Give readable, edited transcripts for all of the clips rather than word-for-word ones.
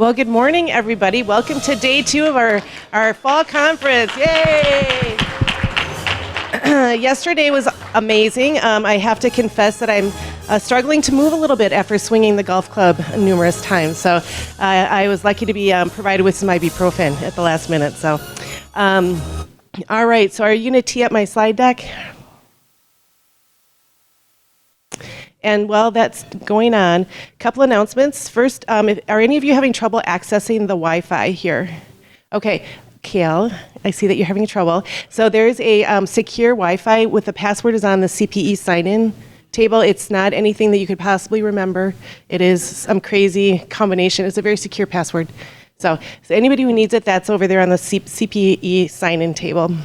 Well, good morning, everybody. Welcome to day 2 of our fall conference. Yay! Yesterday was amazing. I have to confess that I'm struggling to move a little bit after swinging the golf club numerous times. So I was lucky to be provided with some ibuprofen at the last minute. So, all right. So are you going to tee up my slide deck? And while that's going on, a couple announcements. First, are any of you having trouble accessing the Wi-Fi here? Okay, Kale, I see that you're having trouble. So there's a secure Wi-Fi with the password is on the CPE sign-in table. It's not anything that you could possibly remember. It is some crazy combination. It's a very secure password. So anybody who needs it, that's over there on the CPE sign-in table.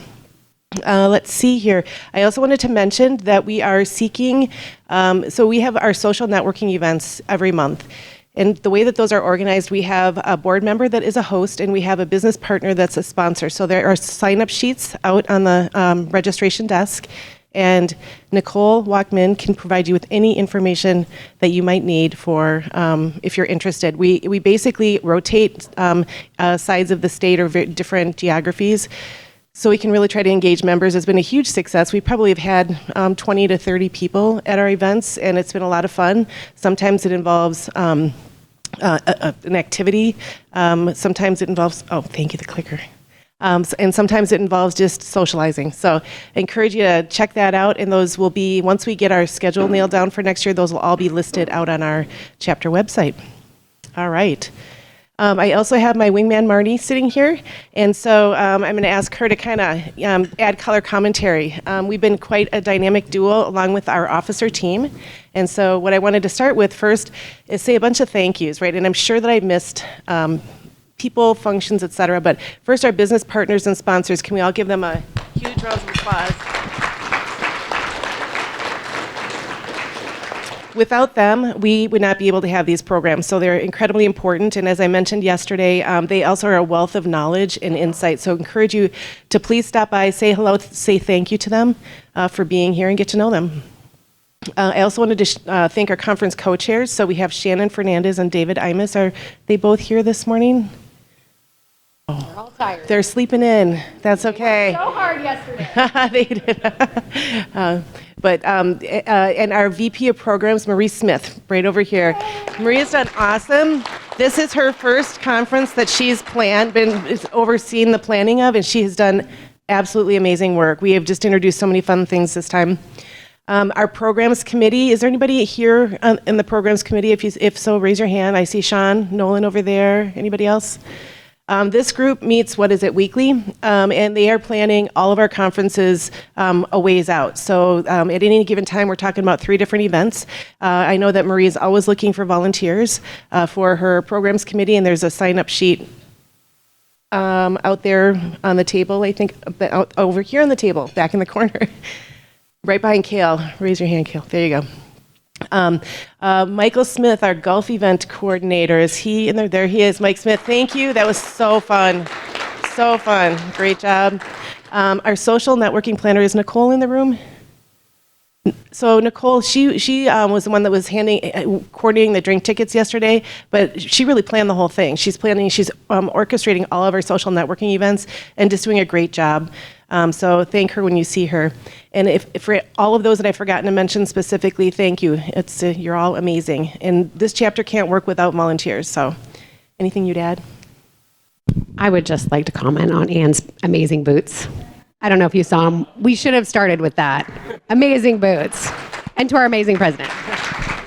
Let's see here. I also wanted to mention that we are seeking, so we have our social networking events every month. And the way that those are organized, we have a board member that is a host, and we have a business partner that's a sponsor. So there are sign-up sheets out on the registration desk, and Nicole Walkman can provide you with any information that you might need for if you're interested. We basically rotate sides of the state or different geographies, so we can really try to engage members. It's been a huge success. We probably have had 20 to 30 people at our events, and it's been a lot of fun. Sometimes it involves an activity. Sometimes it involves, oh, thank you, the clicker. And sometimes it involves just socializing. So I encourage you to check that out, and those will be, once we get our schedule nailed down for next year, those will all be listed out on our chapter website. All right. I also have my wingman Marnie sitting here, and so I'm going to ask her to kind of add color commentary. We've been quite a dynamic duo along with our officer team, and so what I wanted to start with first is say a bunch of thank yous, right? And I'm sure that I missed people, functions, etc. But first, our business partners and sponsors. Can we all give them a huge round of applause? Without them, we would not be able to have these programs, so they're incredibly important. And as I mentioned yesterday, they also are a wealth of knowledge and insight. So I encourage you to please stop by, say hello, say thank you to them for being here, and get to know them. I also wanted to thank our conference co-chairs. So we have Shannon Fernandez and David Imus. Are they both here this morning? They're all tired. They're sleeping in. That's okay. They worked so hard yesterday. They did. And our VP of Programs, Marie Smith, right over here. Maria's done awesome. This is her first conference that she's been overseeing the planning of, and she has done absolutely amazing work. We have just introduced so many fun things this time. Our programs committee, is there anybody here in the programs committee? If so, raise your hand. I see Sean Nolan over there. Anybody else? This group meets, weekly, and they are planning all of our conferences a ways out. So at any given time, we're talking about 3 different events. I know that Marie is always looking for volunteers for her programs committee, and there's a sign-up sheet out there on the table, I think, over here on the table, back in the corner, right behind Kale. Raise your hand, Kale. There you go. Michael Smith, our golf event coordinator, is he in there? There he is, Mike Smith. Thank you. That was so fun. So fun. Great job. Our social networking planner, is Nicole in the room? So Nicole, she was the one that was coordinating the drink tickets yesterday, but she really planned the whole thing. She's orchestrating all of our social networking events and just doing a great job. So thank her when you see her. And if for all of those that I've forgotten to mention specifically, thank you. You're all amazing. And this chapter can't work without volunteers. So anything you'd add? I would just like to comment on Ann's amazing boots. I don't know if you saw them. We should have started with that. Amazing boots. And to our amazing president.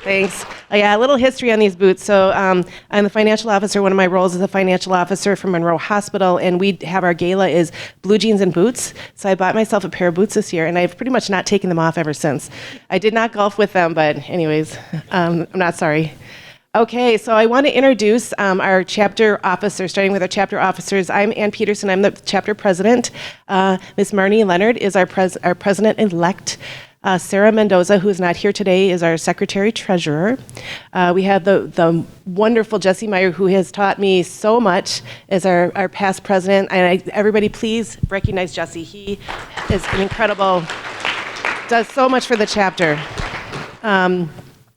Thanks. Yeah, a little history on these boots. So I'm the financial officer. One of my roles is a financial officer for Monroe Hospital, and we have our gala is blue jeans and boots. So I bought myself a pair of boots this year, and I've pretty much not taken them off ever since. I did not golf with them, but anyways, I'm not sorry. Okay, so I want to introduce our chapter officers, starting with our chapter officers. I'm Ann Peterson. I'm the chapter president. Ms. Marnie Leonard is our president-elect. Sarah Mendoza, who is not here today, is our secretary-treasurer. We have the wonderful Jesse Meyer, who has taught me so much, as our past president. And everybody, please recognize Jesse. He is an incredible, does so much for the chapter.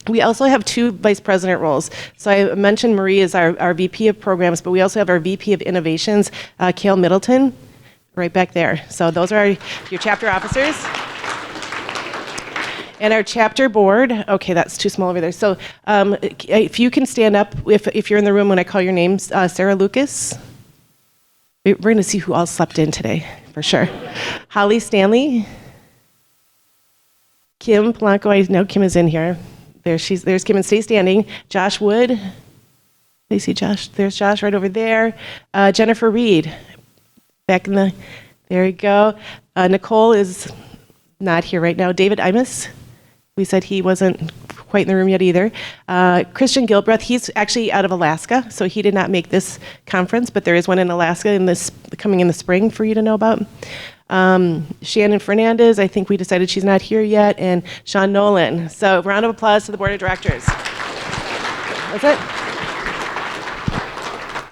We also have 2 vice president roles. So I mentioned Marie is our VP of programs, but we also have our VP of innovations, Kale Middleton, right back there. So those are your chapter officers. And our chapter board, okay, that's too small over there. So if you can stand up, if you're in the room when I call your names, Sarah Lucas. We're going to see who all slept in today, for sure. Holly Stanley. Kim Polanco, I know Kim is in here. There's Kim and stay standing. Josh Wood. You see Josh? There's Josh right over there. Jennifer Reed. Back in the, there you go. Nicole is not here right now. David Imus. We said he wasn't quite in the room yet either. Christian Gilbreth, he's actually out of Alaska, so he did not make this conference, but there is one in Alaska coming in the spring for you to know about. Shannon Fernandez, I think we decided she's not here yet, and Sean Nolan. So round of applause to the board of directors. That's it.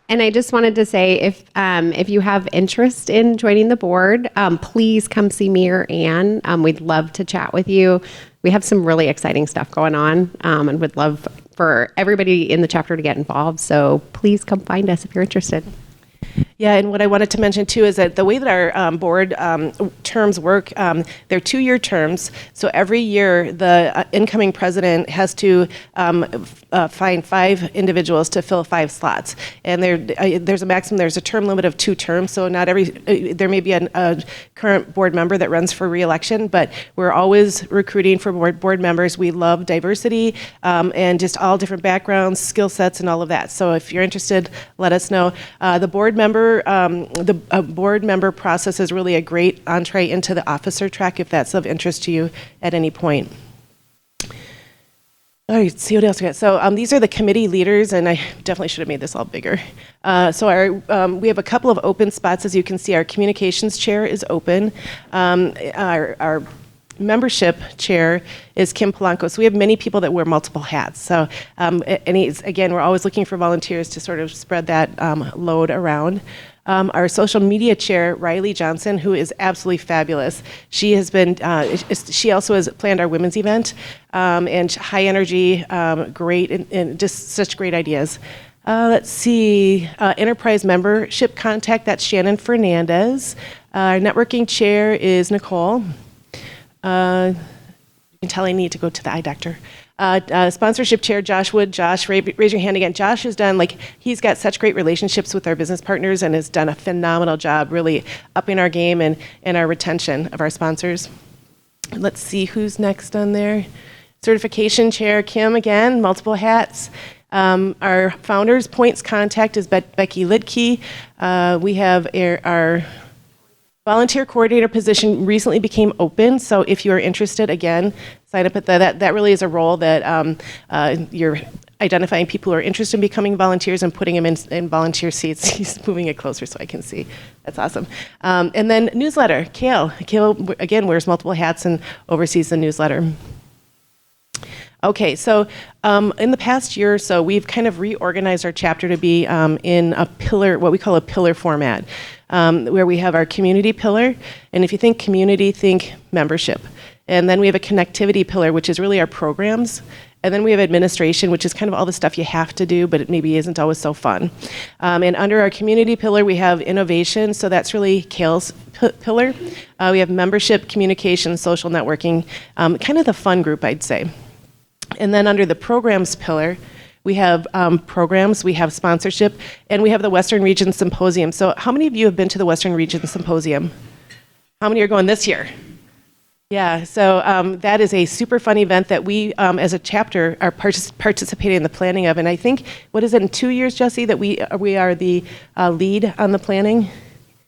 And I just wanted to say, if you have interest in joining the board, please come see me or Ann. We'd love to chat with you. We have some really exciting stuff going on, and would love for everybody in the chapter to get involved. So please come find us if you're interested. Yeah, and what I wanted to mention too is that the way that our board terms work, they're 2-year terms. So every year, the incoming president has to find 5 individuals to fill 5 slots, and there's a maximum. There's a term limit of 2 terms. So not every there may be a current board member that runs for re-election, but we're always recruiting for board members. We love diversity and just all different backgrounds, skill sets, and all of that. So if you're interested, let us know. The board member process is really a great entree into the officer track if that's of interest to you at any point. All right, see what else we got. So these are the committee leaders, and I definitely should have made this all bigger. We have a couple of open spots. As you can see, our communications chair is open. Our membership chair is Kim Polanco. So we have many people that wear multiple hats. So again, we're always looking for volunteers to sort of spread that load around. Our social media chair, Riley Johnson, who is absolutely fabulous. She has been, she also has planned our women's event, and high energy, great, and just such great ideas. Let's see, enterprise membership contact, that's Shannon Fernandez. Our networking chair is Nicole. You can tell I need to go to the eye doctor. Sponsorship chair, Josh Wood. Josh, raise your hand again. Josh has done, he's got such great relationships with our business partners and has done a phenomenal job really upping our game and our retention of our sponsors. Let's see who's next on there. Certification chair, Kim again, multiple hats. Our founders points contact is Becky Lidke. We have our volunteer coordinator position recently became open, so if you are interested, again, sign up at that really is a role that you're identifying people who are interested in becoming volunteers and putting them in volunteer seats. He's moving it closer so I can see. That's awesome. And then newsletter, Kale. Kale, again, wears multiple hats and oversees the newsletter. Okay, so in the past year or so, we've kind of reorganized our chapter to be in a pillar, what we call a pillar format, where we have our community pillar, and if you think community, think membership. And then we have a connectivity pillar, which is really our programs. And then we have administration, which is kind of all the stuff you have to do, but it maybe isn't always so fun. And under our community pillar, we have innovation, so that's really Kale's pillar. We have membership, communication, social networking, kind of the fun group, I'd say. And then under the programs pillar, we have programs, we have sponsorship, and we have the Western Region Symposium. So how many of you have been to the Western Region Symposium? How many are going this year? Yeah, so that is a super fun event that we, as a chapter, are participating in the planning of. And I think, what is it, in 2 years, Jesse, that we are the lead on the planning?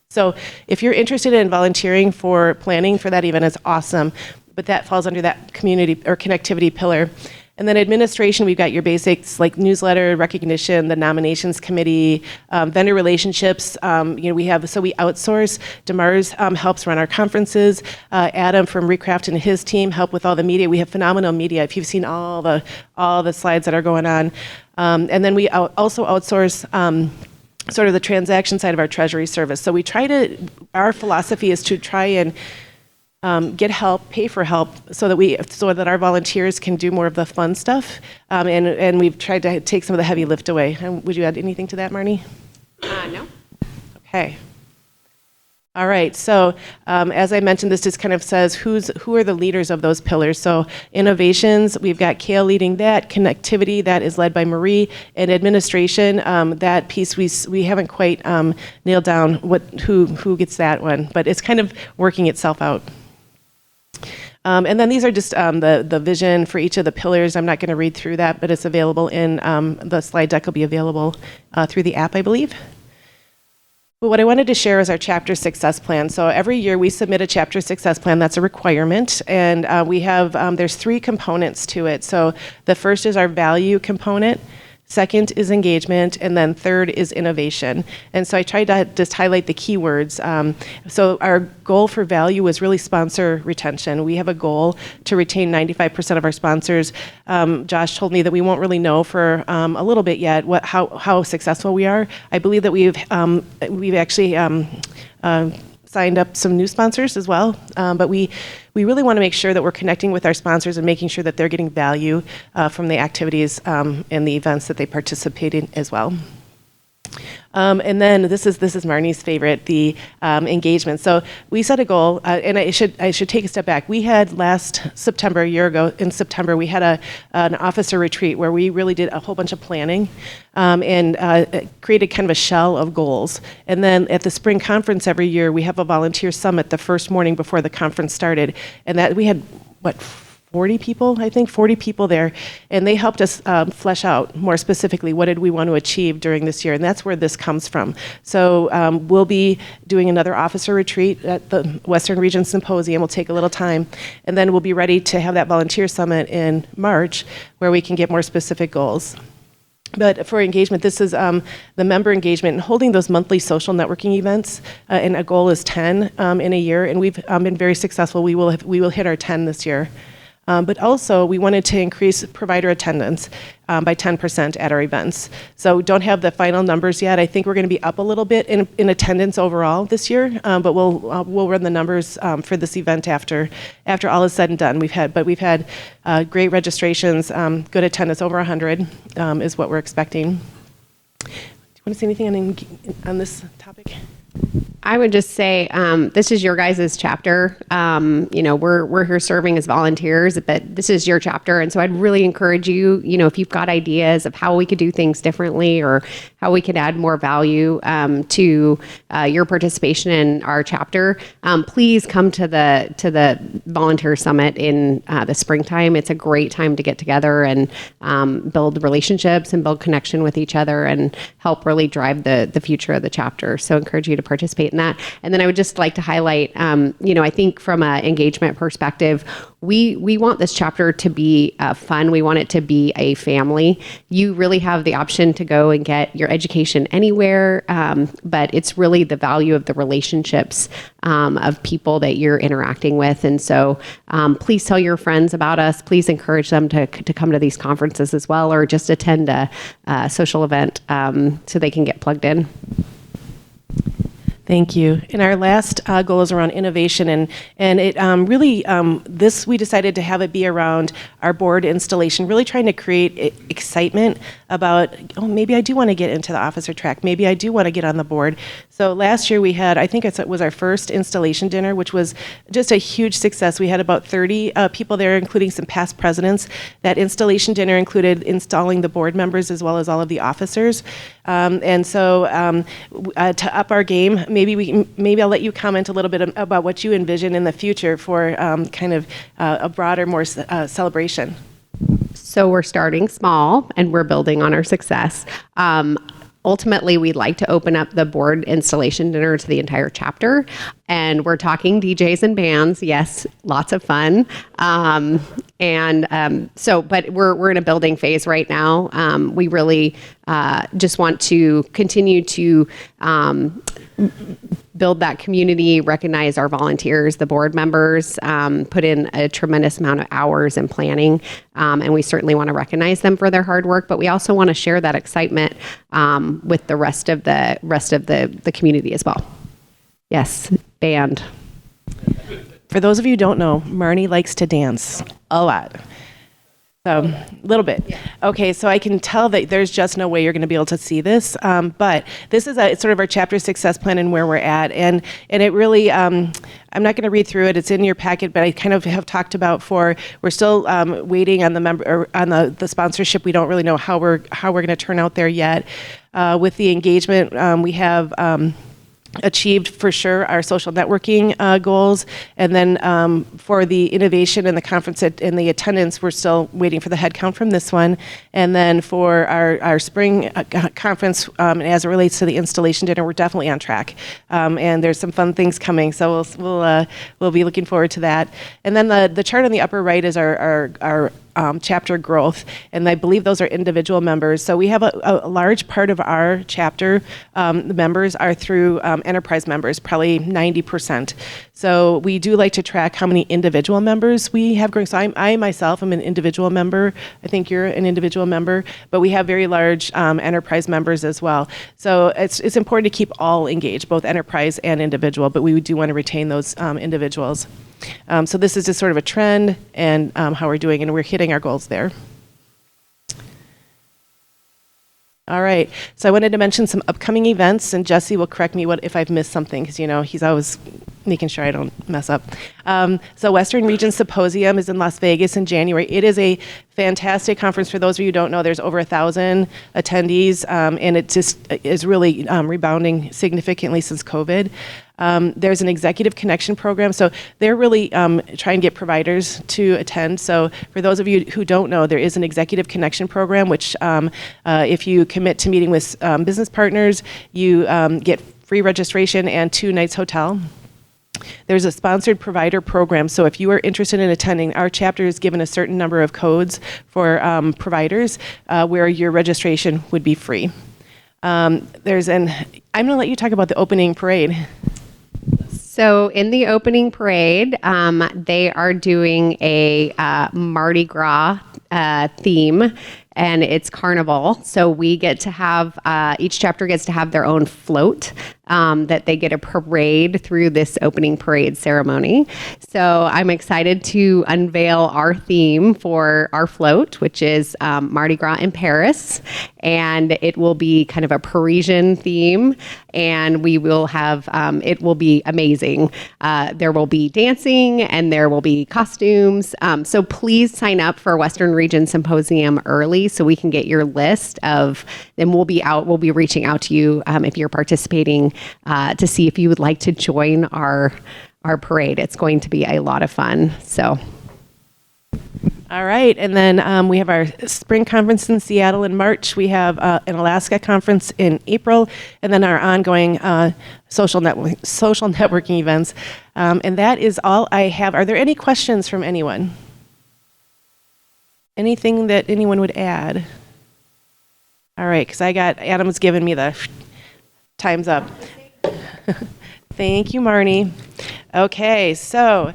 So if you're interested in volunteering for planning for that event, it's awesome. But that falls under that community or connectivity pillar. And then administration, we've got your basics like newsletter, recognition, the nominations committee, vendor relationships. We outsource. Demars helps run our conferences. Adam from Recraft and his team help with all the media. We have phenomenal media. If you've seen all the slides that are going on, and then we also outsource. Sort of the transaction side of our treasury service. So our philosophy is to try and get help, pay for help, so that our volunteers can do more of the fun stuff. And we've tried to take some of the heavy lift away. Would you add anything to that, Marnie? No. Okay. All right. So as I mentioned, this just kind of says who are the leaders of those pillars. So innovations, we've got Kale leading that. Connectivity, that is led by Marie. And administration, that piece we haven't quite nailed down who gets that one, but it's kind of working itself out. And then these are just the vision for each of the pillars. I'm not going to read through that, but it's available in the slide deck will be available through the app, I believe. But what I wanted to share is our chapter success plan. So every year we submit a chapter success plan. That's a requirement. And we have, there's 3 components to it. So the first is our value component. Second is engagement, and then third is innovation. And so I tried to just highlight the keywords. So our goal for value was really sponsor retention. We have a goal to retain 95% of our sponsors. Josh told me that we won't really know for a little bit yet how successful we are. I believe that we've actually signed up some new sponsors as well. But we really want to make sure that we're connecting with our sponsors and making sure that they're getting value from the activities and the events that they participate in as well. And then this is Marnie's favorite, the engagement. So we set a goal, and I should take a step back. We had last September, a year ago in September, we had an officer retreat where we really did a whole bunch of planning and created kind of a shell of goals. And then at the spring conference every year, we have a volunteer summit the first morning before the conference started, and that we had 40 people, I think, 40 people there, and they helped us flesh out more specifically what did we want to achieve during this year, and that's where this comes from. So we'll be doing another officer retreat at the Western Region Symposium. We'll take a little time, and then we'll be ready to have that volunteer summit in March where we can get more specific goals. But for engagement, this is the member engagement and holding those monthly social networking events, and a goal is 10 in a year, and we've been very successful. We will hit our 10 this year. But also, we wanted to increase provider attendance by 10% at our events. So don't have the final numbers yet. I think we're going to be up a little bit in attendance overall this year, but we'll run the numbers for this event after all is said and done. We've had great registrations, good attendance, over 100 is what we're expecting. Do you want to say anything on this topic? I would just say this is your guys' chapter. We're here serving as volunteers, but this is your chapter. And so I'd really encourage you, if you've got ideas of how we could do things differently or how we could add more value to your participation in our chapter, please come to the volunteer summit in the springtime. It's a great time to get together and build relationships and build connection with each other and help really drive the future of the chapter. So I encourage you to participate in that. And then I would just like to highlight, I think from an engagement perspective, we want this chapter to be fun. We want it to be a family. You really have the option to go and get your education anywhere, but it's really the value of the relationships of people that you're interacting with. And so please tell your friends about us. Please encourage them to come to these conferences as well, or just attend a social event so they can get plugged in. Thank you. And our last goal is around innovation, and it really, this we decided to have it be around our board installation, really trying to create excitement about, maybe I do want to get into the officer track, maybe I do want to get on the board. So last year we had, I think it was our first installation dinner, which was just a huge success. We had about 30 people there, including some past presidents. That installation dinner included installing the board members as well as all of the officers. And so to up our game, maybe I'll let you comment a little bit about what you envision in the future for kind of a broader, more celebration. So we're starting small and we're building on our success. Ultimately, we'd like to open up the board installation dinner to the entire chapter. And we're talking DJs and bands. Yes, lots of fun. But we're in a building phase right now. We really just want to continue to build that community, recognize our volunteers, the board members, put in a tremendous amount of hours in planning, and we certainly want to recognize them for their hard work. But we also want to share that excitement with the rest of the community as well. Yes, band. For those of you who don't know, Marnie likes to dance a lot. So, a little bit. Okay, so I can tell that there's just no way you're going to be able to see this, but this is it's sort of our chapter success plan and where we're at, and it really, I'm not going to read through it. It's in your packet, but I kind of have talked about we're still waiting on the the sponsorship. We don't really know how we're going to turn out there yet. With the engagement, we have. Achieved for sure our social networking goals, and then for the innovation and the conference and the attendance, we're still waiting for the head count from this one, and then for our spring conference, as it relates to the installation dinner, we're definitely on track, and there's some fun things coming, so we'll be looking forward to that. And then the chart on the upper right is our chapter growth, and I believe those are individual members. So we have a large part of our chapter, the members are through enterprise members, probably 90%. So we do like to track how many individual members we have growing. So I myself am an individual member. I think you're an individual member, but we have very large enterprise members as well. So it's important to keep all engaged, both enterprise and individual, but we do want to retain those individuals. So this is just sort of a trend and how we're doing, and we're hitting our goals there. All right, so I wanted to mention some upcoming events, and Jesse will correct me if I've missed something, because he's always making sure I don't mess up. So Western Region Symposium is in Las Vegas in January. It is a fantastic conference. For those of you who don't know, there's over 1,000 attendees, and it just is really rebounding significantly since COVID. There's an executive connection program, so they're really trying to get providers to attend. So for those of you who don't know, there is an executive connection program, which if you commit to meeting with business partners, you get free registration and 2 nights hotel. There's a sponsored provider program, so if you are interested in attending, our chapter is given a certain number of codes for providers where your registration would be free. I'm going to let you talk about the opening parade. So in the opening parade, they are doing a Mardi Gras theme, and it's carnival. So we get to have, each chapter gets to have their own float that they get a parade through this opening parade ceremony. So I'm excited to unveil our theme for our float, which is Mardi Gras in Paris. And it will be kind of a Parisian theme, and we will have, it will be amazing. There will be dancing and there will be costumes. So please sign up for Western Region Symposium early so we can get your list of, then we'll be reaching out to you if you're participating to see if you would like to join our parade. It's going to be a lot of fun. So. All right, and then we have our spring conference in Seattle in March. We have an Alaska conference in April, and then our ongoing social networking events. And that is all I have. Are there any questions from anyone? Anything that anyone would add? All right, because Adam's giving me the time's up. Thank you, Marnie. Okay, so